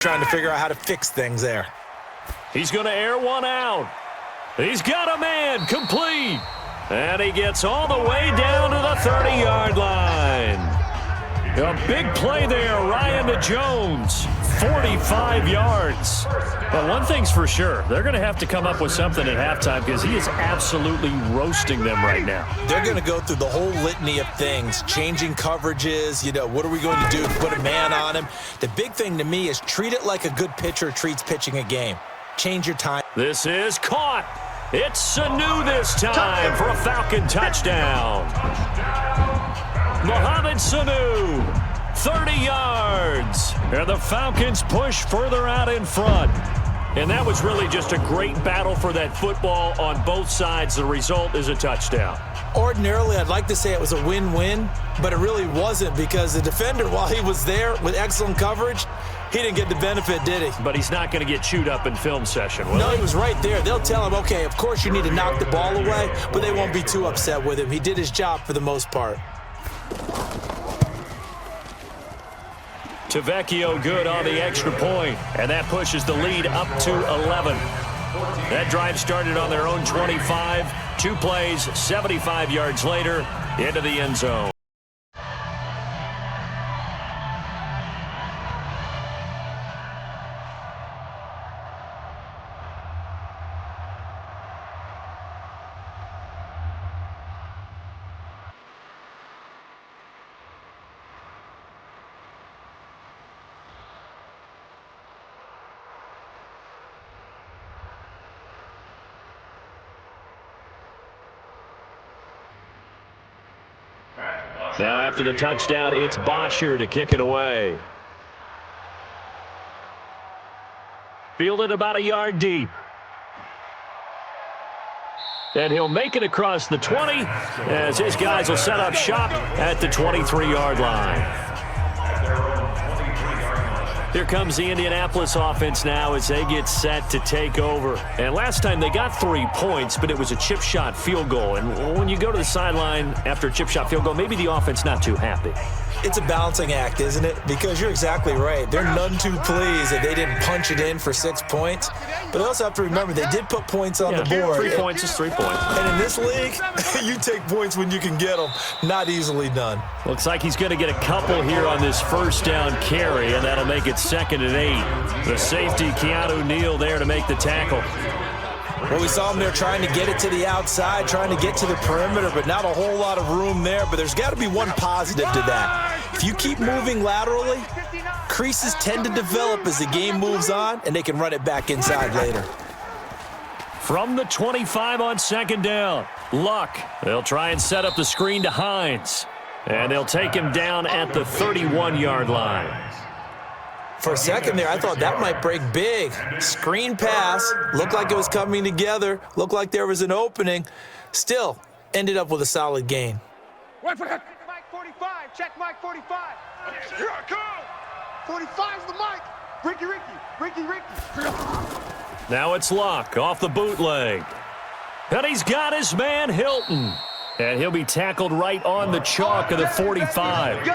Trying to figure out how to fix things there. He's going to air one out. He's got a man complete. And he gets all the way down to the 30-yard line. A big play there, Ryan to Jones, 45 yards. But one thing's for sure, they're going to have to come up with something at halftime because he is absolutely roasting them right now. They're going to go through the whole litany of things, changing coverages, what are we going to do to put a man on him? The big thing to me is treat it like a good pitcher treats pitching a game. Change your time. This is caught. It's Sanu this time for a Falcon touchdown. Mohamed Sanu, 30 yards. And the Falcons push further out in front. And that was really just a great battle for that football on both sides. The result is a touchdown. Ordinarily, I'd like to say it was a win-win, but it really wasn't because the defender, while he was there with excellent coverage, he didn't get the benefit, did he? But he's not going to get chewed up in film session, will No, he was right there. They'll tell him, okay, of course you need to knock the ball away, but they won't be too upset with him. He did his job for the most part. Tavecchio good on the extra point, and that pushes the lead up to 11. That drive started on their own 25. 2 plays, 75 yards later, into the end zone. Now after the touchdown, it's Bosher to kick it away. Fielded about a yard deep. And he'll make it across the 20 as his guys will set up shop at the 23-yard line. Here comes the Indianapolis offense now as they get set to take over. And last time they got 3 points, but it was a chip shot field goal. And when you go to the sideline after a chip shot field goal, maybe the offense not too happy. It's a balancing act, isn't it? Because you're exactly right. They're none too pleased that they didn't punch it in for 6 points. But they also have to remember they did put points on the board. 3 points is 3 points. And in this league, you take points when you can get them. Not easily done. Looks like he's going to get a couple here on this first down carry, and that'll make it 2nd and 8. The safety, Keanu Neal, there to make the tackle. Well, we saw him there trying to get it to the outside, trying to get to the perimeter, but not a whole lot of room there. But there's got to be one positive to that. If you keep moving laterally, creases tend to develop as the game moves on, and they can run it back inside later. From the 25 on 2nd down, Luck. They'll try and set up the screen to Hines. And they'll take him down at the 31-yard line. For a second there, I thought that might break big. Screen pass, looked like it was coming together, looked like there was an opening. Still, ended up with a solid gain. Wait for that. Mike 45, check Mike 45. Here I come. 45's the Mike. Ricky. Now it's Luck off the bootleg. And he's got his man Hilton. And he'll be tackled right on the chalk of the 45.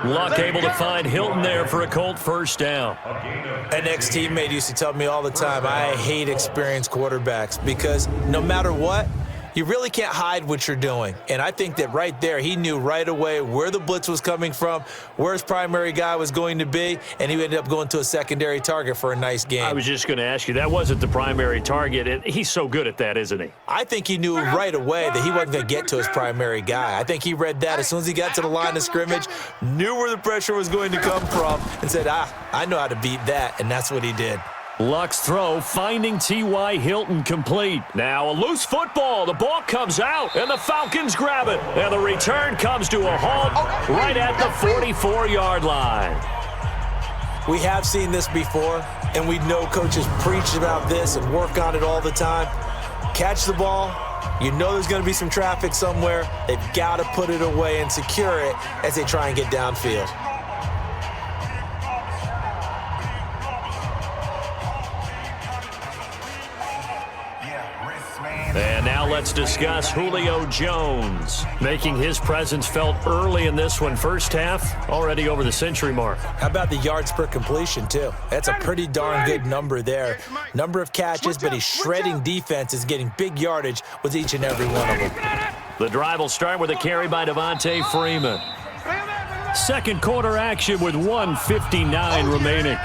Luck able to find Hilton there for a Colt first down. An ex-teammate used to tell me all the time, I hate experienced quarterbacks because no matter what, you really can't hide what you're doing. And I think that right there, he knew right away where the blitz was coming from, where his primary guy was going to be, and he ended up going to a secondary target for a nice game. I was just going to ask you, that wasn't the primary target, and he's so good at that, isn't he? I think he knew right away that he wasn't going to get to his primary guy. I think he read that as soon as he got to the line of scrimmage, knew where the pressure was going to come from, and said, I know how to beat that, and that's what he did. Luck's throw finding T.Y. Hilton complete. Now a loose football. The ball comes out, and the Falcons grab it. And the return comes to a halt right at the 44-yard line. We have seen this before, and we know coaches preach about this and work on it all the time. Catch the ball. You know there's going to be some traffic somewhere. They've got to put it away and secure it as they try and get downfield. And now let's discuss Julio Jones, making his presence felt early in this one. First half, already over the century mark. How about the yards per completion, too? That's a pretty darn good number there. Number of catches, but he's shredding defenses, getting big yardage with each and every one of them. The drive will start with a carry by Devontae Freeman. Second quarter action with 1:59 remaining.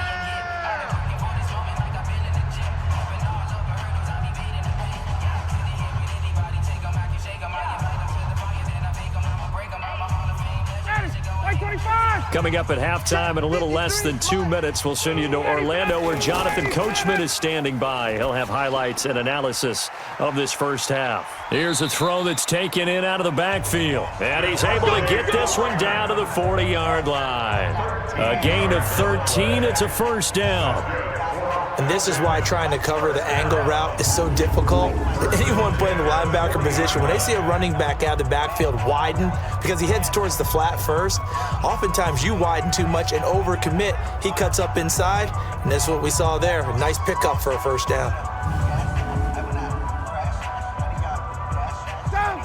Coming up at halftime in a little less than 2 minutes, we'll send you to Orlando where Jonathan Coachman is standing by. He'll have highlights and analysis of this first half. Here's a throw that's taken in out of the backfield. And he's able to get this one down to the 40-yard line. A gain of 13. It's a first down. And this is why trying to cover the angle route is so difficult. Anyone playing the linebacker position, when they see a running back out of the backfield widen because he heads towards the flat first, oftentimes you widen too much and overcommit. He cuts up inside, and that's what we saw there. A nice pickup for a first down.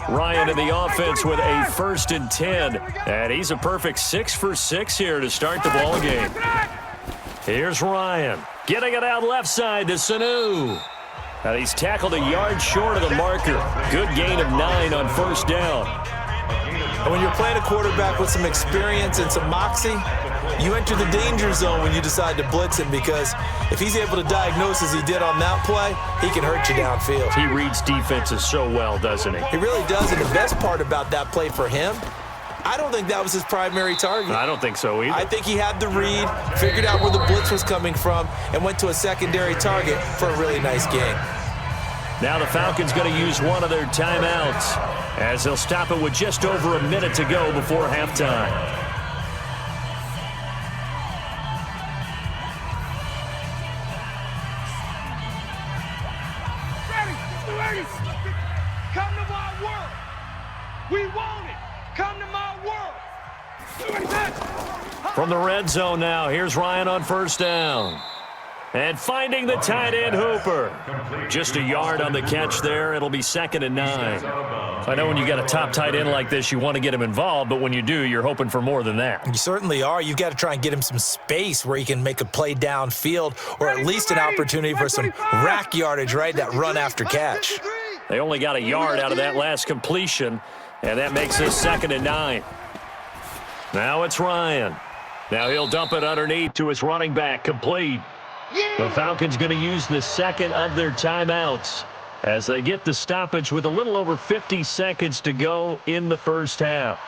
Ryan in the offense with a 1st and 10. And he's a perfect 6 for 6 here to start the ball game. Here's Ryan. Getting it out left side to Sanu. And he's tackled a yard short of the marker. Good gain of 9 on first down. And when you're playing a quarterback with some experience and some moxie, you enter the danger zone when you decide to blitz him, because if he's able to diagnose as he did on that play, he can hurt you downfield. He reads defenses so well, doesn't he? He really does, and the best part about that play for him, I don't think that was his primary target. I don't think so either. I think he had the read, figured out where the blitz was coming from, and went to a secondary target for a really nice gain. Now the Falcons going to use one of their timeouts as they'll stop it with just over a minute to go before halftime. Ready. Come to my world. We want it. Come to my world. From the red zone now, here's Ryan on first down. And finding the tight end Hooper. Just a yard on the catch there. It'll be 2nd and 9. I know when you got a top tight end like this, you want to get him involved, but when you do, you're hoping for more than that. You certainly are. You've got to try and get him some space where he can make a play downfield, or at least an opportunity for some rack yardage, right? That run after catch. They only got a yard out of that last completion, and that makes this 2nd and 9. Now it's Ryan. Now he'll dump it underneath to his running back, complete. The Falcons going to use the second of their timeouts as they get the stoppage with a little over 50 seconds to go in the first half.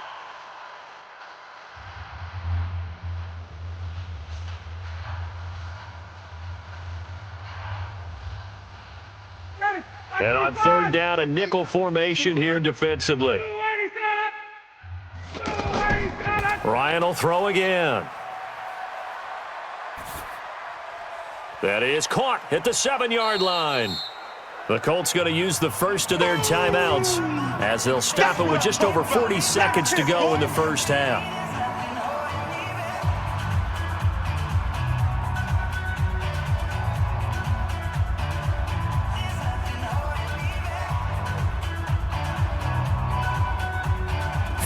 And on third down, a nickel formation here defensively. Ryan will throw again. That is caught at the 7-yard line. The Colts going to use the first of their timeouts as they'll stop it with just over 40 seconds to go in the first half.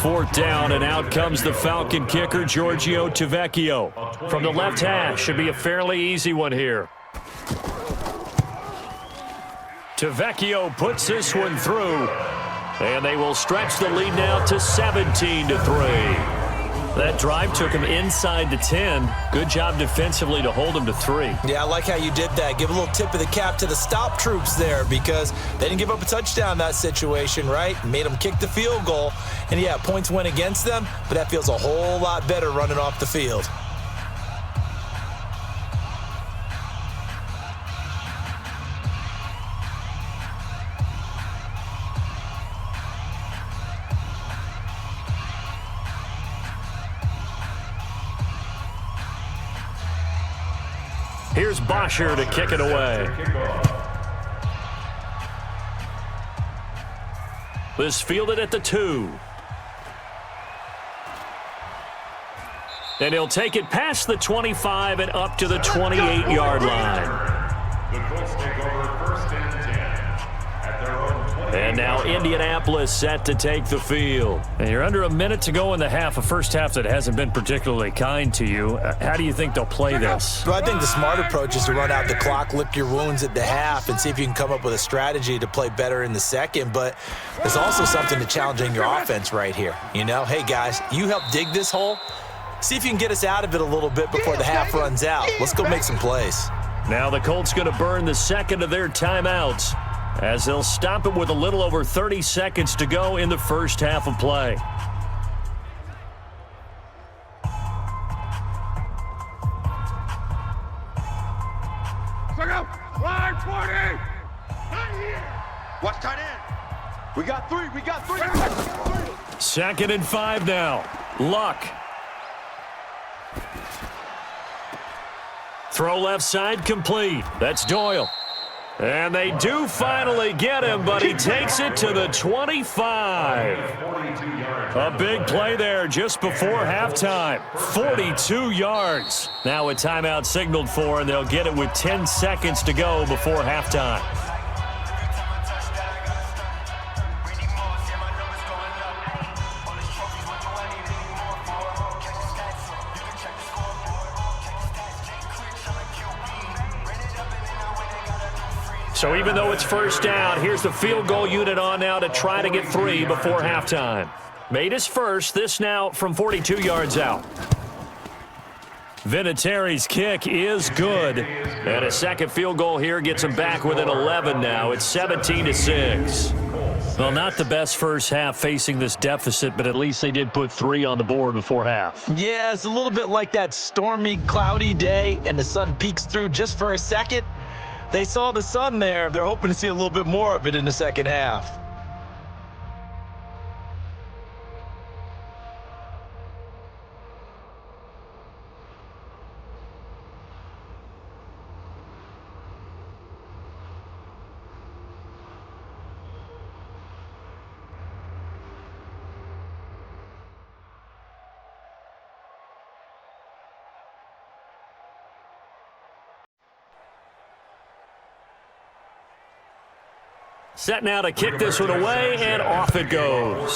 Fourth down, and out comes the Falcon kicker, Giorgio Tavecchio. From the left hash, should be a fairly easy one here. Tavecchio puts this one through, and they will stretch the lead now to 17-3. That drive took him inside the 10. Good job defensively to hold him to 3. Yeah, I like how you did that. Give a little tip of the cap to the stop troops there, because they didn't give up a touchdown in that situation, right? Made them kick the field goal. And, yeah, points went against them, but that feels a whole lot better running off the field. Here's Bosher to kick it away. This fielded at the 2. And he'll take it past the 25 and up to the 28-yard line. The Colts take over 1st and 10 at their own And now Indianapolis set to take the field. And you're under a minute to go in the half, a first half that hasn't been particularly kind to you. How do you think they'll play this? Well, I think the smart approach is to run out the clock, lick your wounds at the half, and see if you can come up with a strategy to play better in the second. But there's also something to challenging your offense right here. You know, hey, guys, you help dig this hole. See if you can get us out of it a little bit before the half runs out. Let's go make some plays. Now the Colts going to burn the second of their timeouts as they'll stop it with a little over 30 seconds to go in the first half of play. Line 40! Not here! Watch tight end. We got three. Second and 5 now. Luck. Throw left side complete. That's Doyle. And they do finally get him, but he takes it to the 25. A big play there just before halftime. 42 yards. Now a timeout signaled for, and they'll get it with 10 seconds to go before halftime. So even though it's first down, here's the field goal unit on now to try to get 3 before halftime. Made his first, this now from 42 yards out. Vinatieri's kick is good. And a second field goal here gets him back within 11 now. It's 17-6. Well, not the best first half facing this deficit, but at least they did put 3 on the board before half. Yeah, it's a little bit like that stormy, cloudy day, and the sun peeks through just for a second. They saw the sun there. They're hoping to see a little bit more of it in the second half. Set now to kick this one away, and off it goes.